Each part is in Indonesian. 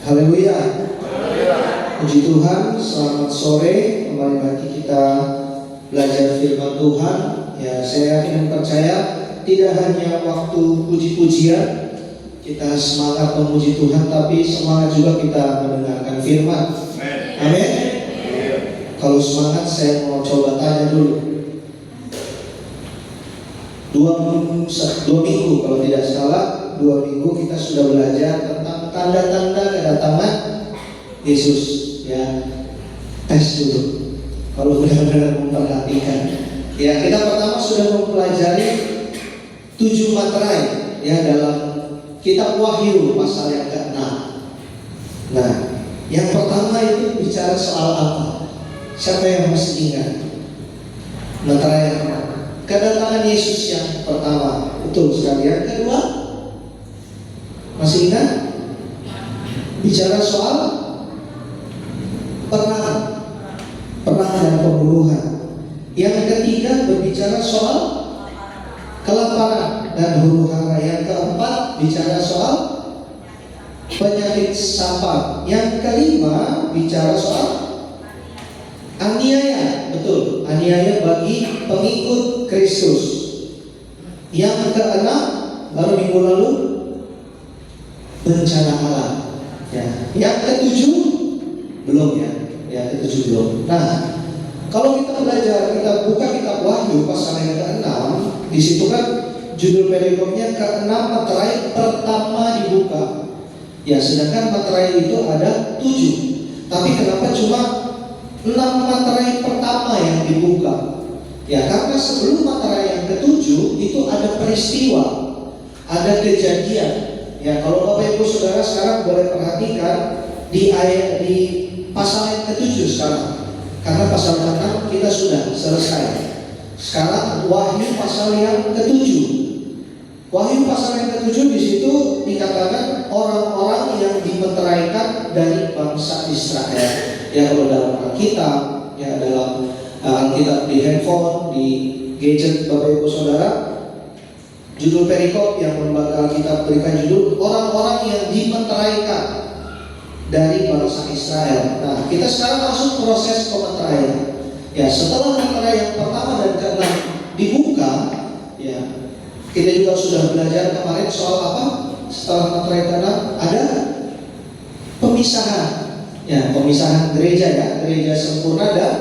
Haleluya. Puji Tuhan, selamat sore. Kembali lagi kita belajar firman Tuhan. Ya, saya yakin dan percaya tidak hanya waktu puji-pujian kita semangat memuji Tuhan, tapi semangat juga kita mendengarkan firman. Amin. Kalau semangat, saya mau coba tanya dulu. Dua minggu kalau tidak salah, 2 minggu kita sudah belajar tentang tanda-tanda kedatangan Yesus. Ya, tes dulu kalau benar-benar memperhatikan. Ya, kita pertama sudah mempelajari 7 materai ya dalam kitab Wahyu pasal yang ke-6. Nah, yang pertama itu bicara soal apa? Siapa yang masih ingat? Materai yang pertama, kedatangan Yesus yang pertama, betul sekali. Yang kedua, masih ingat? Bicara soal perang dan pembunuhan. Yang ketiga berbicara soal kelaparan dan huru-hara. Yang keempat bicara soal penyakit sampar. Yang kelima bicara soal aniaya, betul, aniaya bagi pengikut Kristus. Yang keenam baru minggu lalu bencana alam. Ya. Yang ketujuh belum ya. Yang ketujuh belum. Nah, kalau kita belajar, kita buka kitab Wahyu pasal yang ke-6, di situ kan judul perikopnya ke-6 materai pertama dibuka. Ya, sedangkan materai itu ada 7. Tapi kenapa cuma 6 materai pertama yang dibuka? Ya, karena sebelum materai yang ke-7 itu ada peristiwa, ada kejadian. Ya, kalau Bapak Ibu Saudara sekarang boleh perhatikan di pasal yang ke-7 sekarang. Karena pasal ke-6 kita sudah selesai. Sekarang Wahyu pasal yang ke-7. Wahyu pasal yang ke-7 di situ dikatakan orang-orang yang dimeteraikan dari bangsa Israel. Ya, kalau dalam Alkitab, ya dalam Alkitab di handphone, di gadget Bapak Ibu Saudara, judul perikop yang lembaga Alkitab berikan judul orang-orang yang dimeteraikan dari bangsa Israel. Nah, kita sekarang masuk proses pemeteraian. Ya, setelah materai yang pertama dan ke-6 dibuka, ya, kita juga sudah belajar kemarin soal apa? Setelah materai ke-6 ada pemisahan. Ya, pemisahan gereja ya, gereja sempurna dan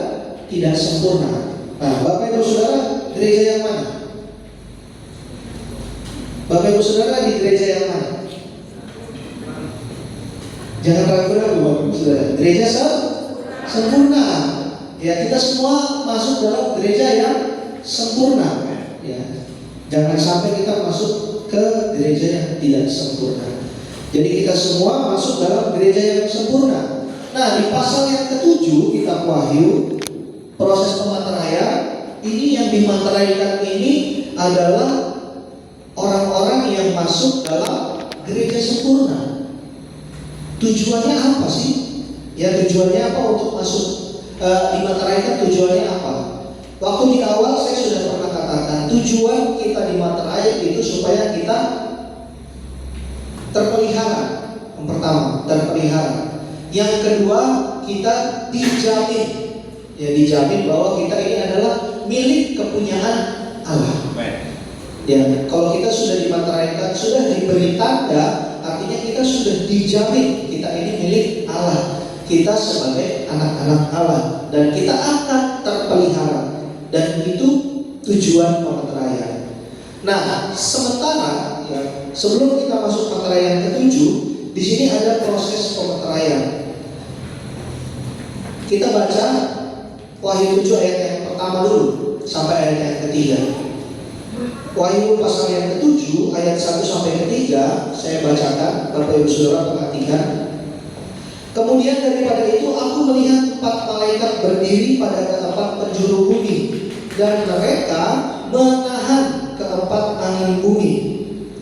tidak sempurna. Nah, Bapak Ibu Saudara, gereja yang mana? Bapak Ibu Saudara di gereja yang mana? Jangan ragu-ragu Bapak Ibu Saudara. Gereja sempurna. Ya, kita semua masuk dalam gereja yang sempurna. Ya, jangan sampai kita masuk ke gereja yang tidak sempurna. Jadi kita semua masuk dalam gereja yang sempurna. Nah, di pasal yang ke-7 kitab Wahyu, proses pemateraian ini, yang dimateraikan ini adalah orang-orang yang masuk dalam gereja sempurna. Tujuannya apa sih? Ya, tujuannya apa untuk masuk dimateraikan? Tujuannya apa? Waktu di awal saya sudah pernah katakan, tujuan kita dimaterai itu supaya kita terpelihara. Yang pertama, terpelihara. Yang kedua, kita dijamin. Ya, dijamin bahwa kita ini adalah milik kepunyaan Allah. Ya, kalau kita sudah dimateraikan, sudah diberi tanda, artinya kita sudah dijamin kita ini milik Allah. Kita sebagai anak-anak Allah dan kita akan terpelihara. Dan itu tujuan pemeteraian. Nah, sementara ya, sebelum kita masuk pemeteraian ke-7, di sini ada proses pemeteraian. Kita baca Wahyu 7 ayat yang pertama dulu sampai ayat yang ketiga. Wahyu pasal yang ke-7 ayat 1 sampai ke-3 saya bacakan, Bapak Ibu Saudara perhatikan. Kemudian daripada itu aku melihat 4 malaikat berdiri pada ke-4 penjuru bumi, dan mereka menahan ke-4 angin bumi,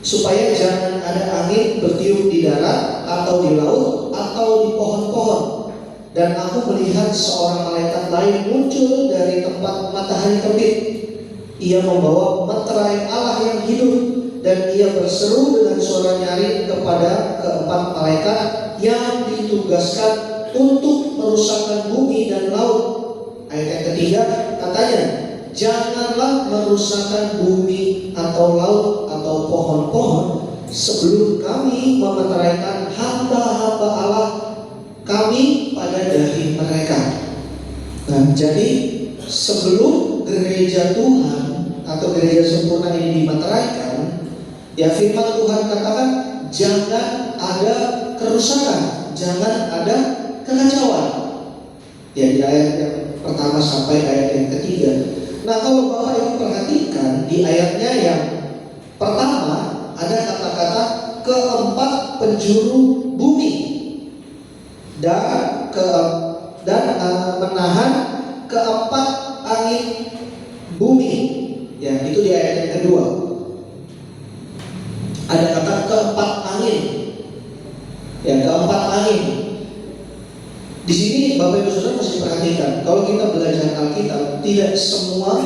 supaya jangan ada angin bertiup di darat atau di laut atau di pohon-pohon. Dan aku melihat seorang malaikat lain muncul dari tempat matahari terbit. Ia membawa meterai Allah yang hidup, dan ia berseru dengan suara nyaring kepada ke-4 malaikat yang di ditugaskan untuk merusakkan bumi dan laut. Ayat yang ketiga katanya, janganlah merusakkan bumi atau laut atau pohon-pohon sebelum kami memeteraikan hamba-hamba Allah kami pada dahi mereka. Nah, jadi sebelum gereja Tuhan atau gereja sempurna ini dimeteraikan, ya firman Tuhan katakan jangan ada kerusakan, jangan ada kekacauan. Ya, di ayat yang pertama sampai ayat yang ketiga. Nah, kalau Bapak Ibu perhatikan di ayatnya yang pertama ada kata-kata keempat penjuru bumi dan menahan keempat angin bumi. Ya, itu di ayat yang kedua. Ada kata keempat angin. Ya, keempat angin. Di sini Bapak Ibu Saudara mesti perhatikan, kalau kita belajar Alkitab, tidak semua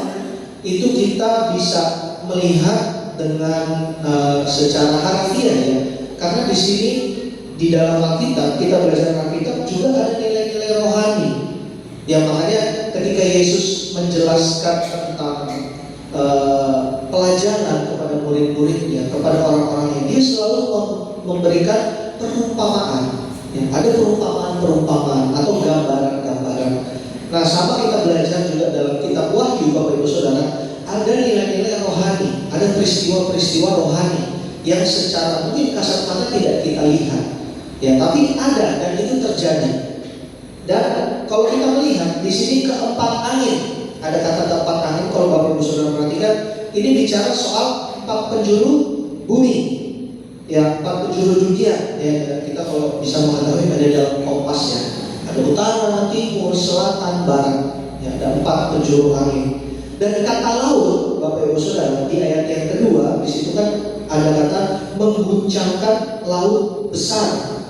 itu kita bisa melihat dengan secara harfiah ya. Karena di sini di dalam Alkitab, kita belajar Alkitab juga ada nilai-nilai rohani. Ya, makanya ketika Yesus menjelaskan tentang pelajaran kepada murid-muridnya, kepada orang-orangnya, dia selalu memberikan perumpamaan. Ya, ada perumpamaan-perumpamaan atau gambaran-gambaran. Nah, sama kita belajar juga dalam kitab Wahyu, Bapak Ibu Saudara, ada nilai-nilai rohani, ada peristiwa-peristiwa rohani yang secara mungkin kasat mata tidak kita lihat. Ya, tapi ada dan itu terjadi. Dan kalau kita melihat di sini keempat angin, ada kata keempat angin. Kalau Bapak Ibu Saudara perhatikan, ini bicara soal 4 penjuru bumi. Ya, 4 penjuru dunia. Ya, kita kalau bisa mengetahui ada dalam kompas ya. Ada utara, timur, selatan, barat. Ya, ada 4 penjuru angin. Dan kata laut, Bapak Ibu Saudara, di ayat yang kedua, di situ kan ada kata mengguncangkan laut besar.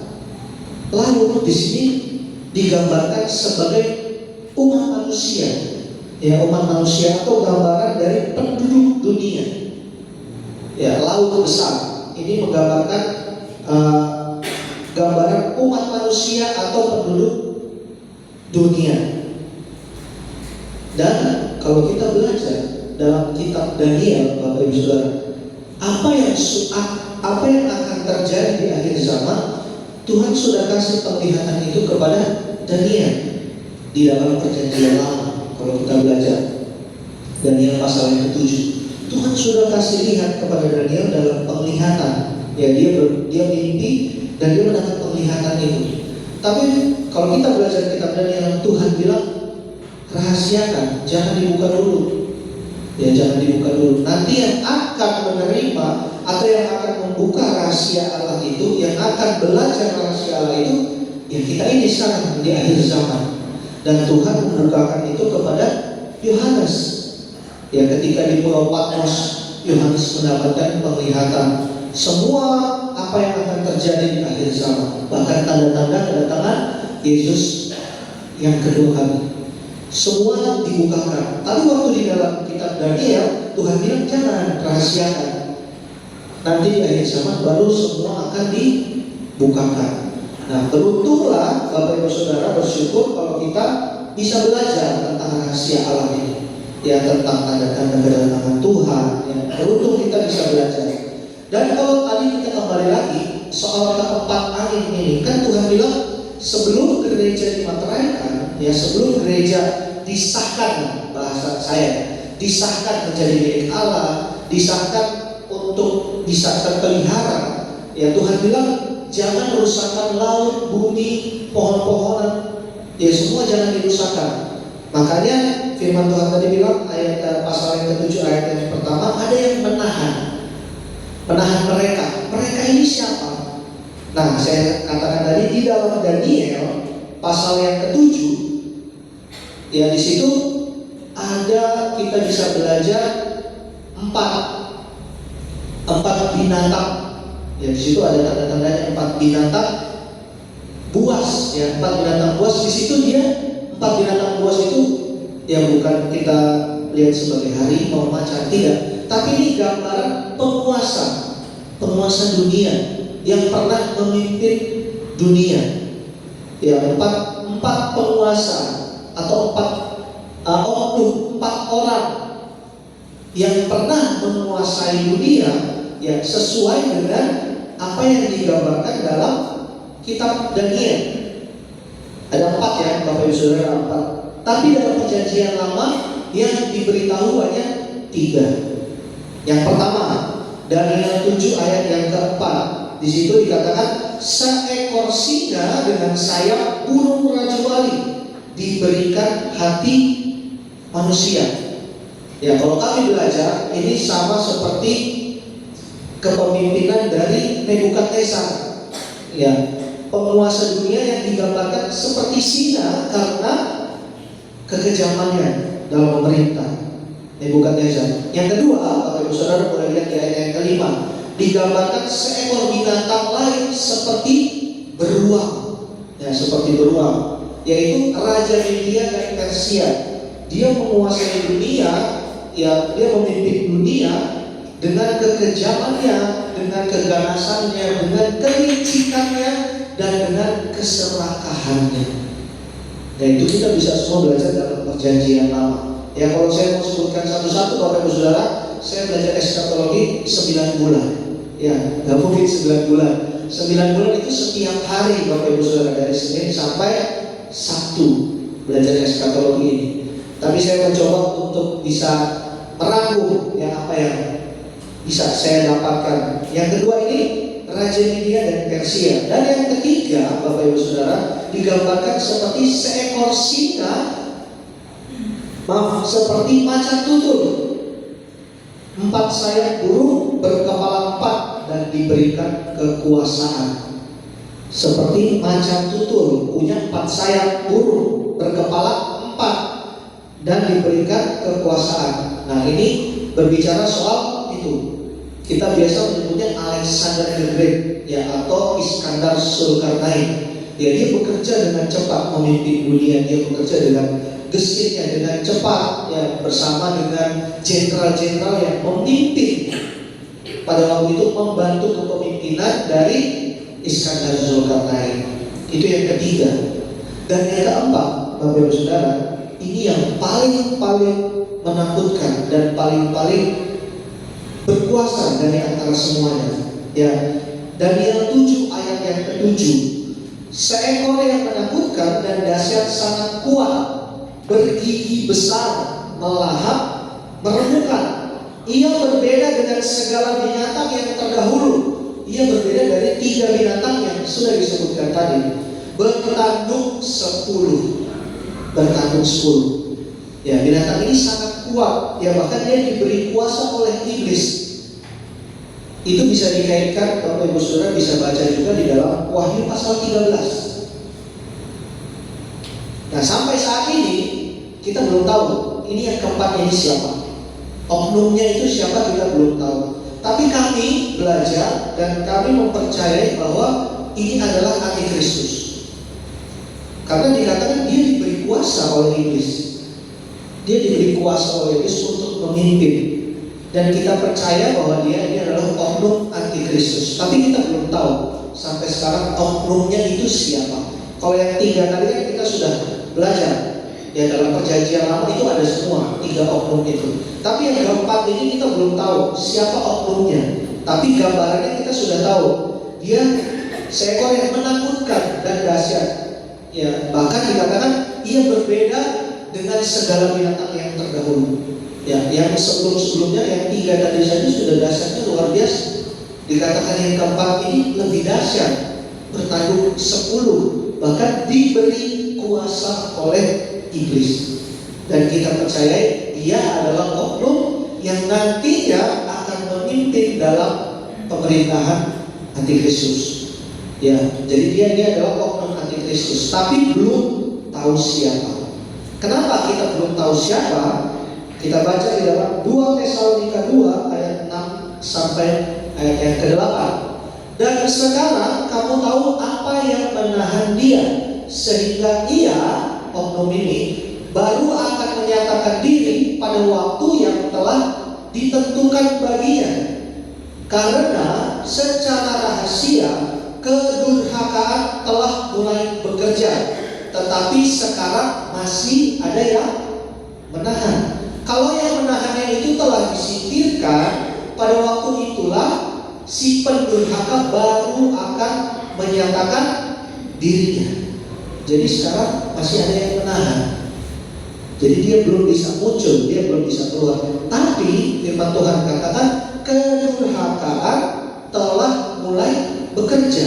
Laut di sini digambarkan sebagai umat manusia. Ya, umat manusia atau gambaran dari penduduk dunia. Ya, laut besar. Ini menggambarkan gambaran umat manusia atau penduduk dunia. Dan kalau kita belajar dalam kitab Daniel, Bapak Ibu Saudara, apa yang akan terjadi di akhir zaman, Tuhan sudah kasih penglihatan itu kepada Daniel di dalam perjanjian lama. Kalau kita belajar Daniel pasal yang ke-7, Tuhan sudah kasih lihat kepada Daniel dalam penglihatan. Ya, dia mimpi dan dia mendapat penglihatan itu. Tapi kalau kita belajar kitab Daniel, Tuhan bilang rahasiakan, jangan dibuka dulu. Ya, jangan dibuka dulu. Nanti yang akan menerima atau yang akan membuka rahasia Allah itu, yang akan belajar rahasia Allah itu, ya kita ini sekarang di akhir zaman. Dan Tuhan membukakan itu kepada Yohanes. Ya, ketika di Pulau Patmos, Yohanes mendapatkan penglihatan semua apa yang akan terjadi di akhir zaman, bahkan tanda-tanda kedatangan Yesus yang kedua kali. Semua dibukakan. Tapi waktu di dalam kitab Daniel, Tuhan bilang jangan rahasiakan. Nanti di akhir zaman baru semua akan dibukakan. Nah, beruntunglah Bapak Ibu Saudara, bersyukur kalau kita bisa belajar tentang rahasia Allah ini. Ya, tentang tanda-tanda kedatangan Tuhan. Ya, beruntung kita bisa belajar. Dan kalau tadi kita kembali lagi soal keempat angin ini, kan Tuhan bilang sebelum gereja dimateraikan, ya sebelum gereja disahkan, bahasa saya, disahkan menjadi milik Allah, disahkan untuk bisa terpelihara, ya Tuhan bilang jangan rusakkan laut, bumi, pohon-pohonan, ya semua jangan dirusakkan. Makanya firman Tuhan tadi bilang ayat pasal yang ke-7 ayat yang pertama, ada yang menahan mereka. Mereka ini siapa? Nah, saya katakan tadi di dalam Daniel pasal yang ke-7, ya di situ ada, kita bisa belajar empat binatang. Ya di situ ada tanda-tandanya 4 binatang buas. Ya, 4 binatang buas. Di situ dia 4 binatang buas itu ya bukan kita lihat sebagai harimau, macan, tidak. Tapi ini gambaran penguasa dunia yang pernah memimpin dunia. Ya, empat penguasa atau empat orang yang pernah menguasai dunia, ya, sesuai dengan apa yang digambarkan dalam kitab Daniel. Ada 4 ya, Bapak Ibu Saudara, 4. Tapi dalam perjanjian lama yang diberitahu hanya 3. Yang pertama, Daniel 7 ayat yang keempat. Di situ dikatakan seekor singa dengan sayap burung rajawali diberikan hati manusia. Ya, kalau kami belajar ini sama seperti kepemimpinan dari Nebukadnezar. Ya, penguasa dunia yang digambarkan seperti singa karena kekejamannya dalam memerintah. Nebukadnezar. Yang kedua, Bapak Ibu Saudara boleh lihat di ayat yang kelima, digambarkan seekor binatang lain seperti beruang. Ya, seperti beruang, yaitu Raja Media dan Persia. Dia menguasai dunia, ya, dia memimpin dunia dengan kekejamannya, dengan keganasannya, dengan kelicikannya, dan dengan keserakahannya. Dan itu kita bisa semua belajar dalam perjanjian lama. Ya, kalau saya mau sebutkan satu-satu Bapak Ibu Saudara, saya belajar eskatologi 9 bulan. Ya, nggak mungkin 9 bulan. 9 bulan itu setiap hari Bapak Ibu Saudara, dari Senin sampai Sabtu belajar eskatologi ini. Tapi saya mencoba untuk bisa merangkum ya apa yang bisa saya dapatkan. Yang kedua ini Raja Media dan Persia. Dan yang ketiga Bapak Ibu Saudara, digambarkan seperti seekor singa, seperti macan tutul, 4 sayap burung berkepala 4 dan diberikan kekuasaan. Seperti macan tutul punya 4 sayap burung berkepala 4 dan diberikan kekuasaan. Nah, ini berbicara soal itu. Kita biasa menyebutnya Alexander the Great, ya, atau Iskandar Zulkarnain. Ya, dia bekerja dengan cepat memimpin dunia. Dia bekerja dengan gesiknya, dengan cepat, ya, bersama dengan jenderal-jenderal yang memimpin pada waktu itu, membantu kepemimpinan dari Iskandar Zulkarnain. Itu yang ketiga. Dan yang keempat, Bapak Ibu Saudara, ini yang paling menakutkan dan paling berkuasa dari antara semuanya. Ya, Daniel 7 ayat yang ke-7. Seekor yang menakutkan dan dahsyat sangat kuat, bergigi besar, melahap, meremukkan. Ia berbeda dengan segala binatang yang terdahulu. Ia berbeda dari 3 binatang yang sudah disebutkan tadi. Bertanduk 10. Ya, binatang ini sangat kuat. Ya, bahkan dia diberi kuasa oleh iblis. Itu bisa dikaitkan, Bapak Ibu Saudara bisa baca juga di dalam Wahyu pasal 13. Nah, sampai saat ini kita belum tahu ini yang keempat ini siapa. Oknumnya itu siapa kita belum tahu. Tapi kami belajar dan kami mempercayai bahwa ini adalah antikristus. Karena dikatakan dia diberi kuasa oleh iblis. Dia diberi kuasa oleh iblis untuk memimpin. Dan kita percaya bahwa dia ini adalah oknum antikristus. Tapi kita belum tahu sampai sekarang oknumnya itu siapa. Kalau yang 3 tadi kan kita sudah belajar. Ya, dalam perjanjian lama itu ada semua 3 oknum itu. Tapi yang keempat ini kita belum tahu siapa oknumnya. Tapi gambarannya kita sudah tahu. Dia seekor yang menakutkan dan dahsyat. Ya, bahkan dikatakan ia berbeda dengan segala binatang yang terdahulu. Ya, yang sebelum-sebelumnya yang 3 tadi saja sudah dahsyatnya luar biasa. Dikatakan yang keempat ini lebih dahsyat, bertanduk 10, bahkan diberi kuasa oleh iblis. Dan kita percaya dia adalah oknum yang nantinya akan memimpin dalam pemerintahan antikristus. Ya, jadi dia adalah oknum antikristus, tapi belum tahu siapa. Kenapa kita belum tahu siapa? Kita baca di dalam 2 Tesalonika 2 ayat 6 sampai ayat yang ke-8. Dan sekarang kamu tahu apa yang menahan dia, sehingga ia, oknum ini, baru akan menyatakan diri pada waktu yang telah ditentukan baginya. Karena secara rahasia kedurhakaan telah mulai bekerja, tetapi sekarang masih ada yang menahan. Kalau yang menahannya itu telah disingkirkan, pada waktu itulah si pendurhaka baru akan menyatakan dirinya. Jadi sekarang masih ada yang menahan. Jadi dia belum bisa muncul, dia belum bisa keluar. Tapi firman Tuhan katakan kedurhakaan telah mulai bekerja.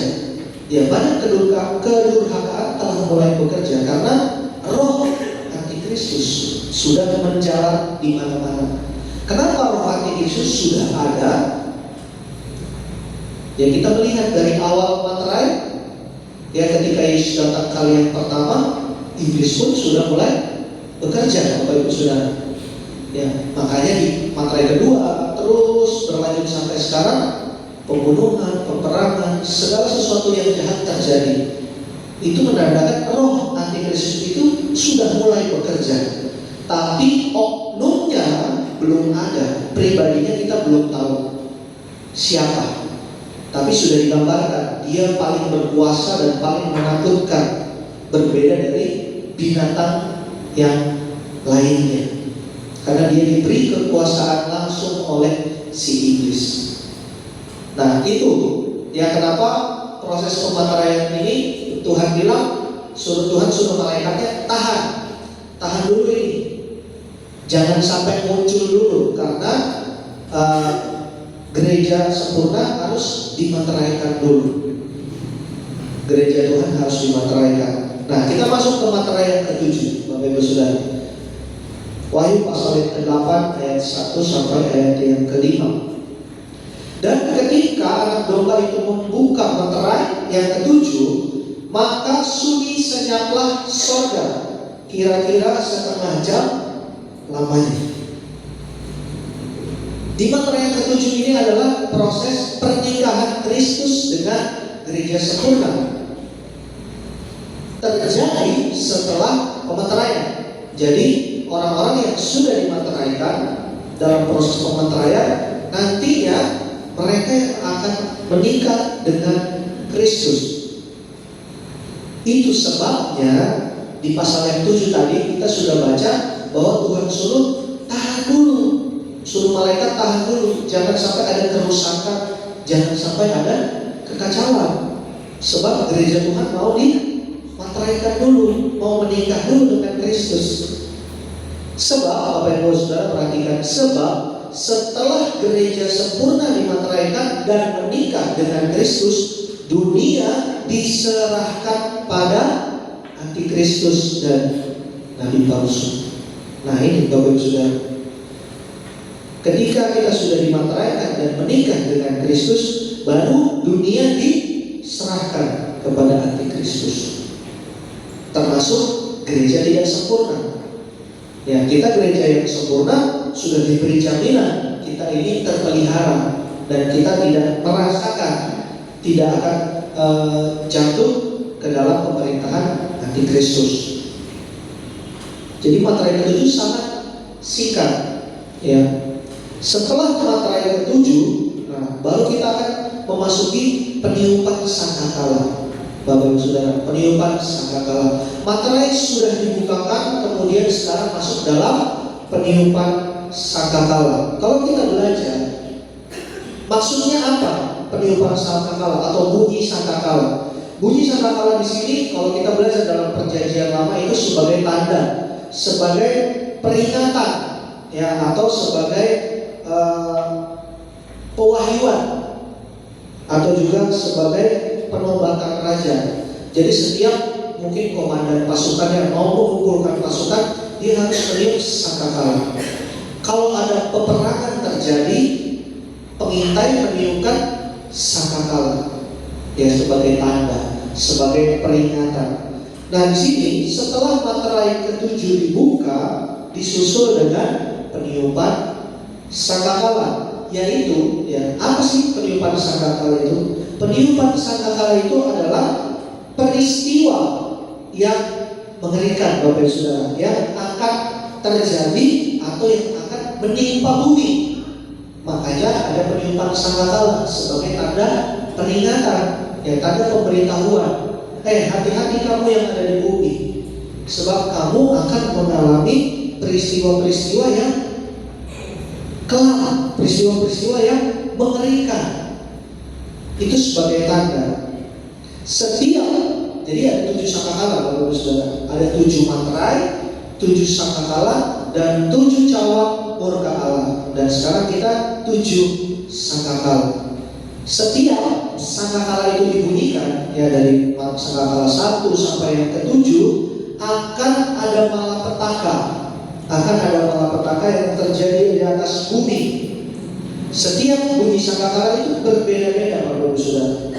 Ya, banyak kedurhakaan telah mulai bekerja karena roh antikristus sudah menjalar di mana-mana. Kenapa roh antikristus sudah ada? Ya, kita melihat dari awal materai, ya ketika Yesus datang kali yang pertama, iblis pun sudah mulai bekerja, Bapak Ibu Saudara. Ya, makanya di materai kedua terus berlanjut sampai sekarang, pembunuhan, peperangan, segala sesuatu yang jahat terjadi. Itu menandakan roh antikristus itu sudah mulai bekerja. Tapi oknumnya belum ada, pribadinya kita belum tahu siapa. Tapi sudah digambarkan dia paling berkuasa dan paling menakutkan, berbeda dari binatang yang lainnya. Karena dia diberi kekuasaan langsung oleh si iblis. Nah itu ya kenapa proses pemateraian ini Tuhan bilang, Tuhan suruh malaikatnya tahan dulu ini, jangan sampai muncul dulu, karena gereja sempurna harus dimateraikan dulu. Gereja Tuhan harus dimateraikan. Nah kita masuk ke materai yang ke-7, Bapak Ibu Saudara. Wahyu pasal yang ke-8 ayat 1 sampai ayat yang ke-5. Dan ketika anak domba itu membuka materai yang ke-7, maka sunyi senyaplah sorga, kira-kira setengah jam lamanya. Di materai yang ke-7 ini adalah proses pernikahan Kristus dengan gereja sempurna. Terjadi setelah pemateraian. Jadi orang-orang yang sudah dimateraikan dalam proses pemateraian, nantinya mereka yang akan menikah dengan Kristus. Itu sebabnya di pasal yang 7 tadi kita sudah baca bahwa Tuhan suruh tahan dulu, suruh malaikat tahan dulu, jangan sampai ada kerusakan, jangan sampai ada kekacauan. Sebab gereja Tuhan mau dimateraikan dulu, mau menikah dulu dengan Kristus. Sebab Bapak Ibu Saudara perhatikan, sebab setelah gereja sempurna dimateraikan dan menikah dengan Kristus, dunia diserahkan pada antikristus dan nabi palsu. Nah ini Bapak Ibu Saudara, ketika kita sudah dimateraikan dan menikah dengan Kristus, baru dunia diserahkan kepada antikristus, termasuk gereja tidak sempurna. Ya, kita gereja yang sempurna sudah diberi jaminan kita ini terpelihara dan kita tidak merasakan, tidak akan jatuh ke dalam pemerintahan antikristus. Jadi materai ke-7 sangat singkat. Ya, setelah materai ke-7, baru kita akan memasuki peniupan sangkakala. Bapak Ibu Saudara, peniupan sangkakala. Materai sudah dibukakan, kemudian sekarang masuk dalam peniupan sangkakala. Kalau kita belajar, maksudnya apa peniupan sangkakala atau bunyi sangkakala? Bunyi sangkakala di sini, kalau kita belajar dalam Perjanjian Lama, itu sebagai tanda, sebagai peringatan, ya, atau sebagai pewahyuan, atau juga sebagai penobatan raja. Jadi setiap mungkin komandan pasukan yang mau mengumpulkan pasukan, dia harus meniup sangkakala. Kalau ada peperangan terjadi, pengintai meniupkan sangkakala, ya, sebagai tanda, sebagai peringatan. Nah di sini setelah materai ke-7 dibuka, disusul dengan peniupan sangkakala. Yaitu, ya, apa sih peniupan sangkakala itu? Peniupan sangkakala itu adalah peristiwa yang mengerikan, Bapak Ibu Saudara, yang akan terjadi atau yang akan menimpa bumi. Makanya ada peniupan sangkakala sebagai tanda peringatan. ya tanda pemberitahuan. Hati-hati kamu yang ada di bumi, sebab kamu akan mengalami peristiwa-peristiwa yang kelam, peristiwa-peristiwa yang mengerikan. Itu sebagai tanda. Setiap, jadi ada 7 sangkakala, Bapak Saudara. Ada 7 materai, 7 sangkakala, dan 7 cawan murka Allah. Dan sekarang kita 7 sangkakala. Setiap sangkakala itu dibunyikan, ya dari sangkakala 1 sampai yang ke-7, akan ada malapetaka. Akan ada malapetaka yang terjadi di atas bumi. Setiap bunyi sangkakala itu berbeda-beda, Bapak Saudara,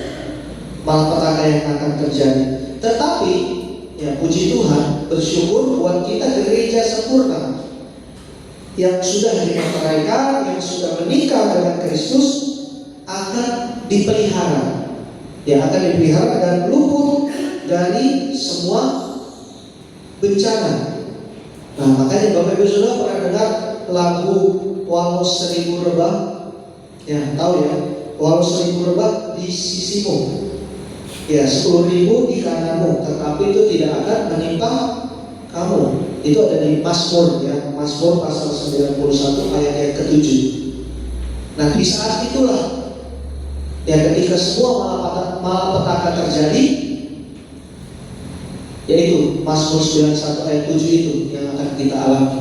malapetaka yang akan terjadi. Tetapi ya puji Tuhan, bersyukur buat kita gereja sempurna yang sudah dimateraikan, yang sudah menikah dengan Kristus, akan dipelihara. Ya, akan dipelihara dan luput dari semua bencana. Nah, makanya Bapak Ibu Saudara pernah dengar lagu Walau 1000 rebah? Ya, tahu ya, walau 1000 rebah di sisimu, ya 10.000 di kananmu, tetapi itu tidak akan menimpa kamu. Itu ada di Mazmur, ya, Mazmur pasal 91 ayat yang ke-7. Nah, di saat itulah, ya ketika semua malapetaka terjadi, yaitu Mazmur 91 ayat 7 itu yang akan kita alami.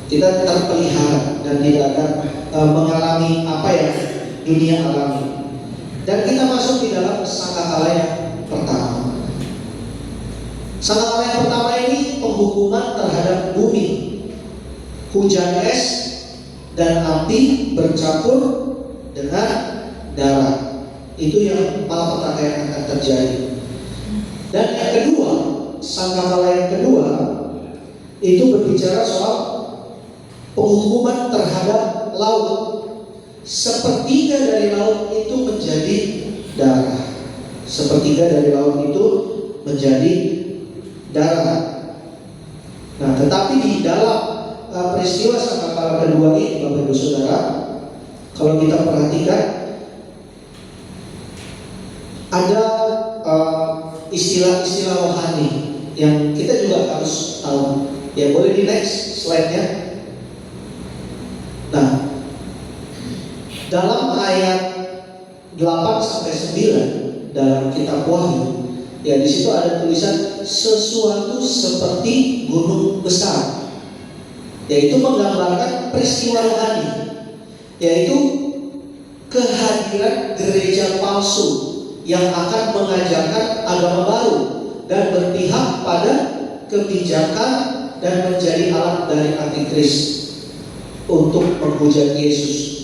Kita terpelihara dan tidak akan mengalami apa yang dunia alami. Dan kita masuk di dalam sangkakala yang pertama. Sangkakala yang pertama ini penghukuman terhadap bumi. Hujan es dan api bercampur dengan darah. Itu yang malapetaka yang akan terjadi. Dan yang kedua, sangkakala yang kedua itu berbicara soal penghukuman terhadap laut. Sepertiga dari laut itu menjadi darah. Sepertiga dari laut itu menjadi darah. Nah, tetapi di dalam peristiwa sangkakala kedua ini, Bapak Ibu Saudara, kalau kita perhatikan, ada istilah-istilah rohani yang kita juga harus tahu. Ya, boleh di next slide-nya. Nah, dalam ayat 8 sampai 9 dalam kitab Wahyu, ya di situ ada tulisan sesuatu seperti gunung besar, yaitu menggambarkan peristiwa rohani, yaitu kehadiran gereja palsu yang akan mengajarkan agama baru dan berpihak pada kebijakan dan menjadi alat dari antikris untuk menghujat Yesus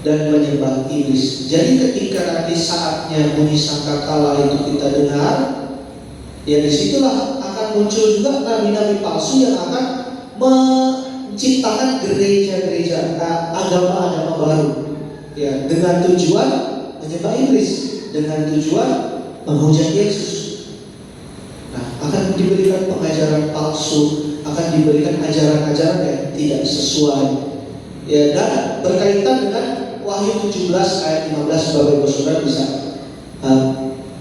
dan menyembah iblis. Jadi ketika nanti saatnya bunyi sangkakala itu kita dengar, ya disitulah akan muncul juga nabi-nabi palsu yang akan menciptakan gereja-gereja, agama-agama baru, ya dengan tujuan menyembah iblis, dengan tujuan menghujat Yesus. Nah, akan diberikan pengajaran palsu, akan diberikan ajaran-ajaran yang tidak sesuai. Ya, dan berkaitan dengan Wahyu 17 ayat 15, Bapak Ibu Saudara bisa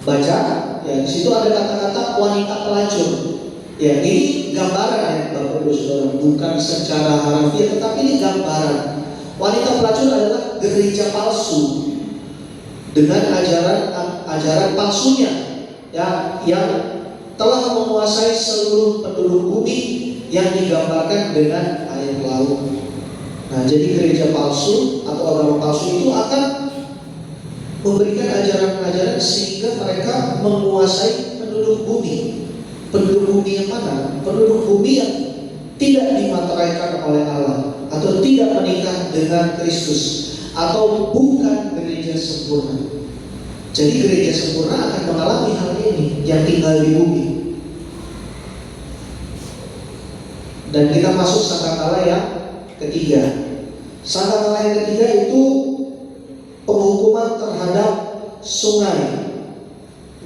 baca. Ya, di situ ada kata-kata wanita pelacur. Ya, ini gambaran ya Bapak Ibu Saudara, bukan secara harfiah, tetapi ini gambaran. Wanita pelacur adalah gereja palsu dengan ajaran palsunya, ya, yang telah menguasai seluruh penduduk bumi yang digambarkan dengan air laut. Nah, jadi gereja palsu atau agama palsu itu akan memberikan ajaran-ajaran sehingga mereka menguasai penduduk bumi. Penduduk bumi yang mana? Penduduk bumi yang tidak dimateraikan oleh Allah, atau tidak menikah dengan Kristus, atau bukan gereja sempurna. Jadi gereja sempurna akan mengalami hal ini, yang tinggal di bumi. Dan kita masuk sangkakala yang ketiga. Sangkakala yang ketiga itu penghukuman terhadap sungai.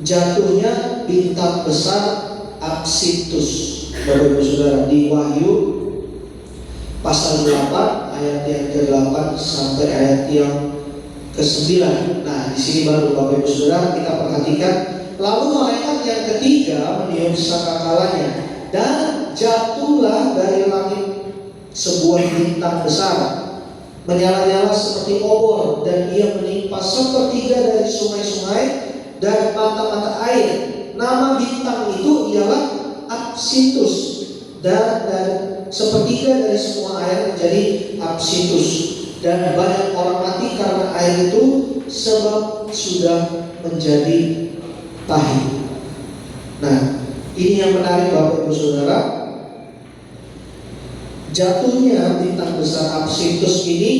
Jatuhnya bintang besar Apsitus, Bapak Ibu Saudara, di Wahyu pasal 8 ayat yang ke-8 sampai ayat yang ke-9. Nah, di sini baru Bapak Ibu Saudara kita perhatikan. Lalu malaikat yang ketiga meniup sangkakalanya, dan jatuhlah dari langit sebuah bintang besar, menyala-nyala seperti obor, dan ia menimpa sepertiga dari sungai-sungai dan mata-mata air. Nama bintang itu ialah Apsintus, dan sepertiga dari semua air menjadi Apsintus, dan banyak orang mati karena air itu, sebab sudah menjadi pahit. Nah, ini yang menarik Bapak Ibu Saudara. Jatuhnya bintang besar Apsintus ini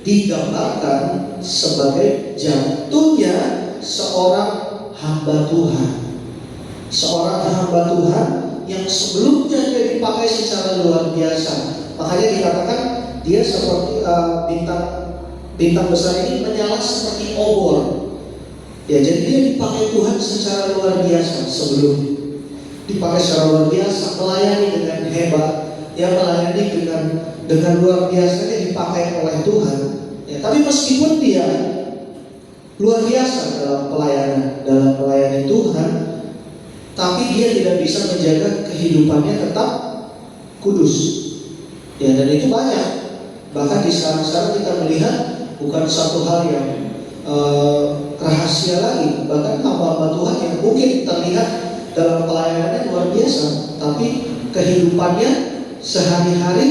digambarkan sebagai jatuhnya seorang hamba Tuhan. Seorang hamba Tuhan yang sebelumnya dia dipakai secara luar biasa. Makanya dikatakan dia seperti bintang besar ini menyala seperti obor. Ya, jadi dia dipakai Tuhan secara luar biasa sebelumnya. Dipakai secara luar biasa, melayani dengan hebat, ya, melayani dengan luar biasa, dia dipakai oleh Tuhan. Ya, tapi meskipun dia luar biasa dalam melayani Tuhan, tapi dia tidak bisa menjaga kehidupannya tetap kudus. Ya, dan itu banyak. Bahkan di sekarang kita melihat bukan satu hal yang rahasia lagi. Bahkan hamba-hamba Tuhan yang mungkin terlihat dalam pelayanannya luar biasa, tapi kehidupannya sehari-hari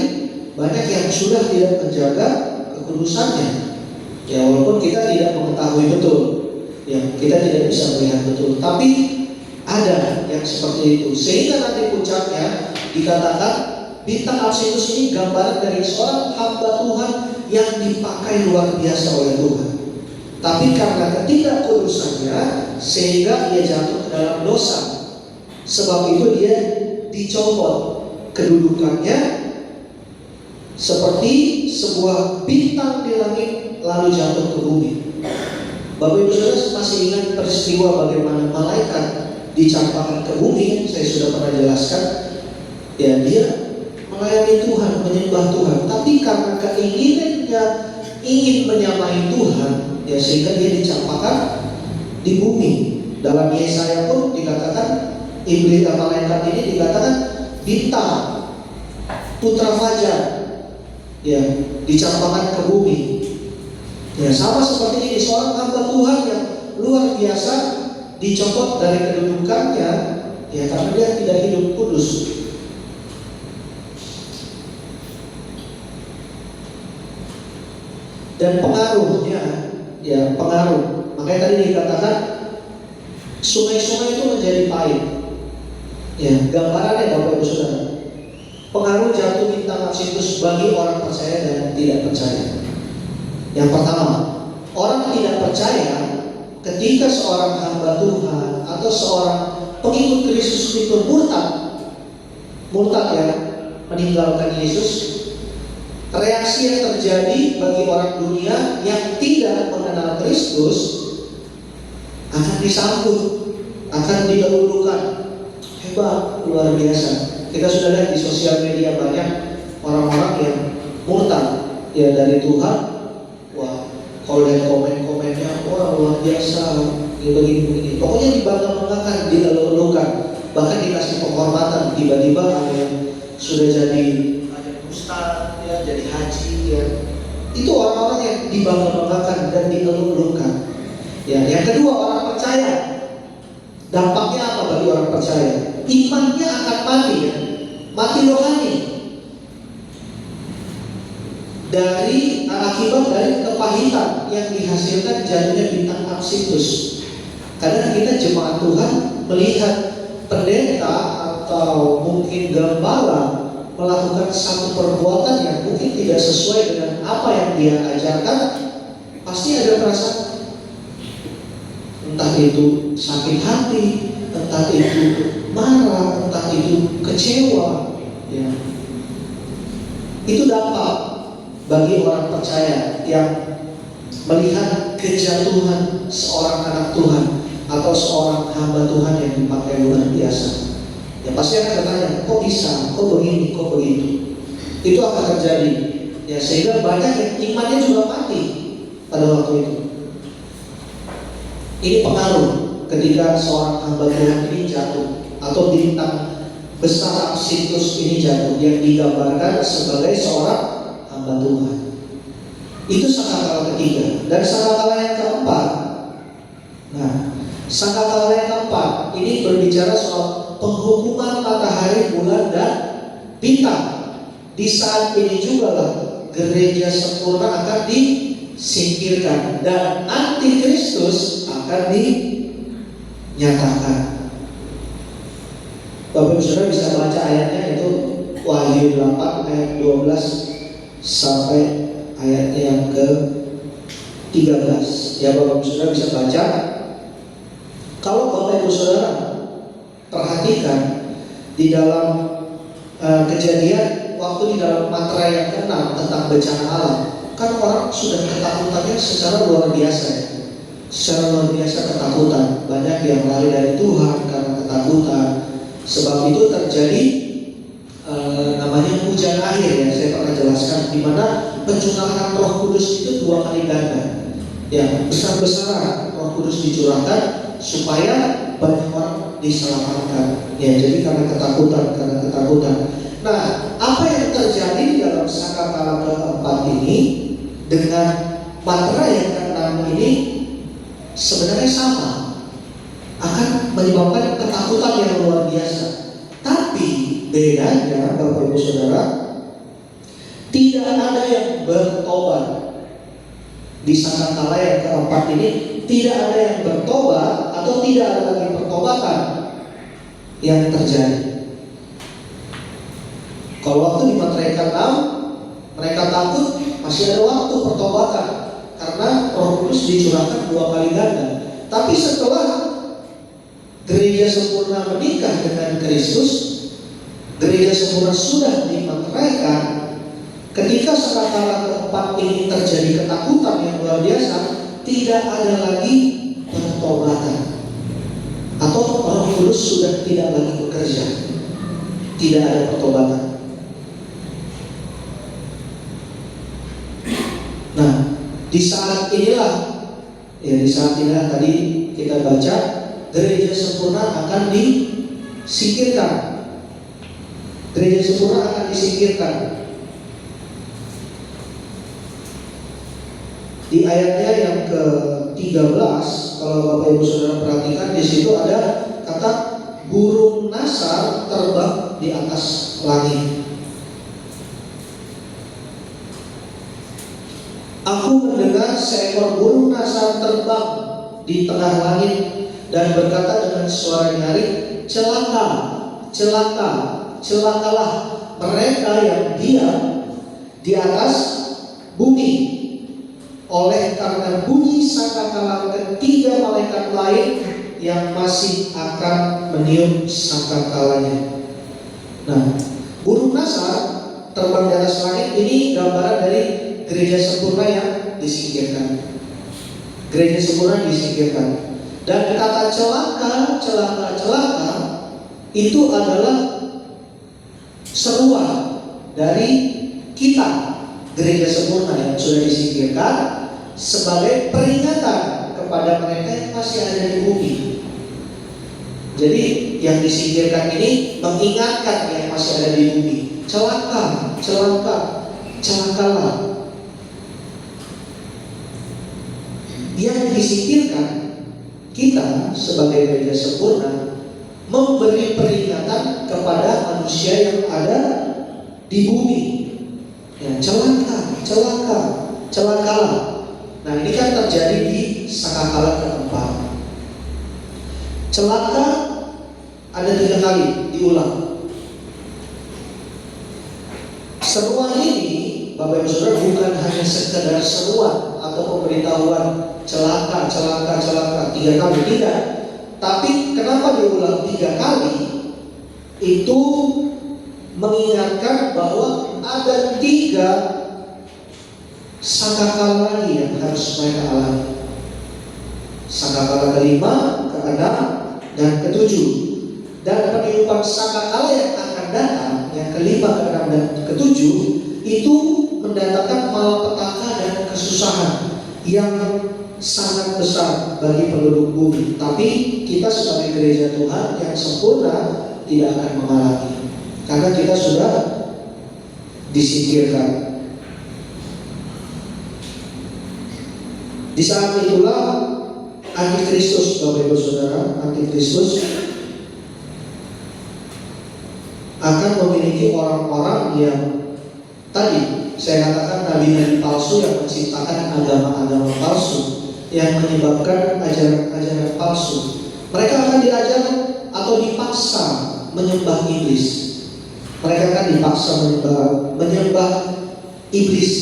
banyak yang sudah tidak menjaga kekudusannya. Ya, walaupun kita tidak mengetahui betul, ya, kita tidak bisa melihat betul, tapi ada yang seperti itu. Sehingga nanti puncaknya dikatakan bintang Apsintus ini gambaran dari seorang hamba Tuhan yang dipakai luar biasa oleh Tuhan. Tapi karena ketidakkudusannya, sehingga ia jatuh ke dalam dosa. Sebab itu dia dicopot kedudukannya seperti sebuah bintang di langit, lalu jatuh ke bumi. Bapak Ibu Saudara masih ingat peristiwa bagaimana malaikat dicampakkan ke bumi? Saya sudah pernah jelaskan. Ya, dia melayani Tuhan, menyembah Tuhan, tapi karena keinginannya ingin menyamai Tuhan, ya, sehingga dia dicampakkan di bumi. Dalam Yesaya pun dikatakan iblis malaikat ini dikatakan bintang putra fajar, ya, dicampakkan ke bumi. Ya, sama seperti ini, seorang hamba Tuhan yang luar biasa dicopot dari kedudukannya, ya, karena dia tidak hidup kudus. Dan pengaruhnya, ya, pengaruh. Makanya tadi dikatakan sungai-sungai itu menjadi pahit. Ya, gambarannya Bapak Ibu Saudara, pengaruh jatuh bintang Apsintus bagi orang percaya dan tidak percaya. Yang pertama, orang tidak percaya ketika seorang hamba Tuhan atau seorang pengikut Kristus itu murtad, ya, meninggalkan Yesus, reaksi yang terjadi bagi orang dunia yang tidak mengenal Kristus akan disambut, akan dilulukan. Hebat, luar biasa. Kita sudah lihat di sosial media banyak orang-orang yang murtad, ya, dari Tuhan. Wah, kalau lihat komen-komennya, wah, luar biasa, begini-begini. Pokoknya dibangga-banggakan, dilulukan, bahkan dikasih penghormatan. Tiba-tiba ada yang sudah jadi ustaz, ya, jadi haji, ya. Itu orang-orang yang dibangga-banggakan dan dilulukan. Ya, yang kedua, orang percaya. Dampaknya apa bagi orang percaya? Imannya akan mati, ya, mati rohani. Dari akibat dari kepahitan yang dihasilkan jadinya bintang Apsintus. Kadang kita jemaat Tuhan melihat pendeta atau mungkin gembala melakukan satu perbuatan yang mungkin tidak sesuai dengan apa yang dia ajarkan, pasti ada perasaan, entah itu sakit hati, entah itu marah, entah itu kecewa, ya. Itu dampak bagi orang percaya yang melihat kejatuhan seorang anak Tuhan atau seorang hamba Tuhan yang dipakai luar biasa. Ya, pasti akan bertanya, kok bisa, kok begini, kok begitu. Itu akan terjadi, ya, sehingga banyak yang imannya juga mati pada waktu itu. Ini pengaruh ketika seorang hamba Tuhan ini jatuh, atau bintang besar Apsitus ini jatuh, yang digambarkan sebagai seorang hamba Tuhan. Itu sangkakala ketiga. Dan sangkakala yang keempat, nah, sangkakala yang keempat ini berbicara soal penghukuman matahari, bulan, dan bintang. Di saat ini juga lah gereja sempurna akan disingkirkan dan antikristus akan dinyatakan. Bapak Ibu Saudara bisa baca ayatnya, itu Wahyu 8 ayat 12 sampai ayatnya yang ke-13. Ya, Bapak Ibu Saudara bisa baca. Kalau Bapak Ibu Saudara perhatikan di dalam Kejadian, waktu di dalam Matra yang ke-6 tentang bencana alam, kan orang sudah ketakutannya secara luar biasa ya. Secara luar biasa ketakutan. Banyak yang lari dari Tuhan karena ketakutan. Sebab itu terjadi namanya hujan akhir ya, saya pernah jelaskan, di mana pencurahan Roh Kudus itu 2 kali ganda. Ya, besar-besaran Roh Kudus dicurahkan supaya banyak orang diselamatkan. Ya, jadi karena ketakutan. Nah, apa yang terjadi di dalam sangkakala keempat ini dengan Matra yang ke-6 ini sebenarnya sama, akan menyebabkan ketakutan yang luar biasa. Tapi bedanya Bapak Ibu Saudara, tidak ada yang bertobat. Di sangkakala yang keempat ini tidak ada yang bertobat, atau tidak ada lagi pertobatan yang terjadi. Kalau waktu di Matra yang ke-6 mereka takut, masih ada waktu pertobatan karena Roh Kudus dicurahkan 2 kali ganda. Tapi setelah gereja sempurna menikah dengan Kristus, gereja sempurna sudah dimateraikan, ketika sangkakala keempat ini terjadi ketakutan yang luar biasa, tidak ada lagi pertobatan, atau Roh Kudus sudah tidak lagi bekerja, tidak ada pertobatan. Nah, di saat inilah tadi kita baca, gereja sempurna akan disingkirkan. Gereja sempurna akan disingkirkan. Di ayatnya yang ke-13, kalau Bapak Ibu Saudara perhatikan, di situ ada kata burung nasar terbang di atas langit. Aku mendengar seekor burung nasar terbang di tengah langit dan berkata dengan suara nyaring, celaka, celaka, celakalah mereka yang diam di atas bumi, oleh karena bunyi sangkakala ketiga malaikat lain yang masih akan meniup sangkakalanya. Nah, burung nasar terbang di atas langit ini gambaran dari gereja sempurna yang disingkirkan. Gereja sempurna disingkirkan. Dan kata celaka, celaka, celaka itu adalah seruan dari kita, gereja sempurna yang sudah disingkirkan, sebagai peringatan kepada mereka yang masih ada di bumi. Jadi yang disingkirkan ini mengingatkan yang masih ada di bumi. Celaka, celaka, celakalah. Yang disingkirkan, kita sebagai gereja sempurna memberi peringatan kepada manusia yang ada di bumi. Ya, celaka, celaka, celakalah. Nah, ini kan terjadi di sangkakala keempat. Celaka ada 3 kali diulang. Seruan ini, Bapak Ibu Saudara, bukan hanya sekedar seruan atau pemberitahuan celaka, celaka, celaka 3 kali, tidak. Tapi kenapa diulang 3 kali? Itu mengingatkan bahwa ada 3 sangkakala lagi yang harus mereka alami. Sangkakala ke-5, ke-6, dan ke-7. Dan peniupan sangkakala yang akan datang, yang ke-5, ke-6, dan ke-7, itu mendatangkan malapetaka dan kesusahan. yang sangat besar bagi penduduk bumi. Tapi kita sebagai gereja Tuhan yang sempurna tidak akan mengalami, karena kita sudah disingkirkan. Di saat itulah antikristus, Bapak Ibu Saudara, antikristus akan memiliki orang-orang yang tadi saya katakan nabi-nabi palsu yang menciptakan agama-agama palsu, yang menyebabkan ajaran-ajaran palsu. Mereka akan diajar atau dipaksa menyembah iblis. Mereka akan dipaksa menyembah iblis.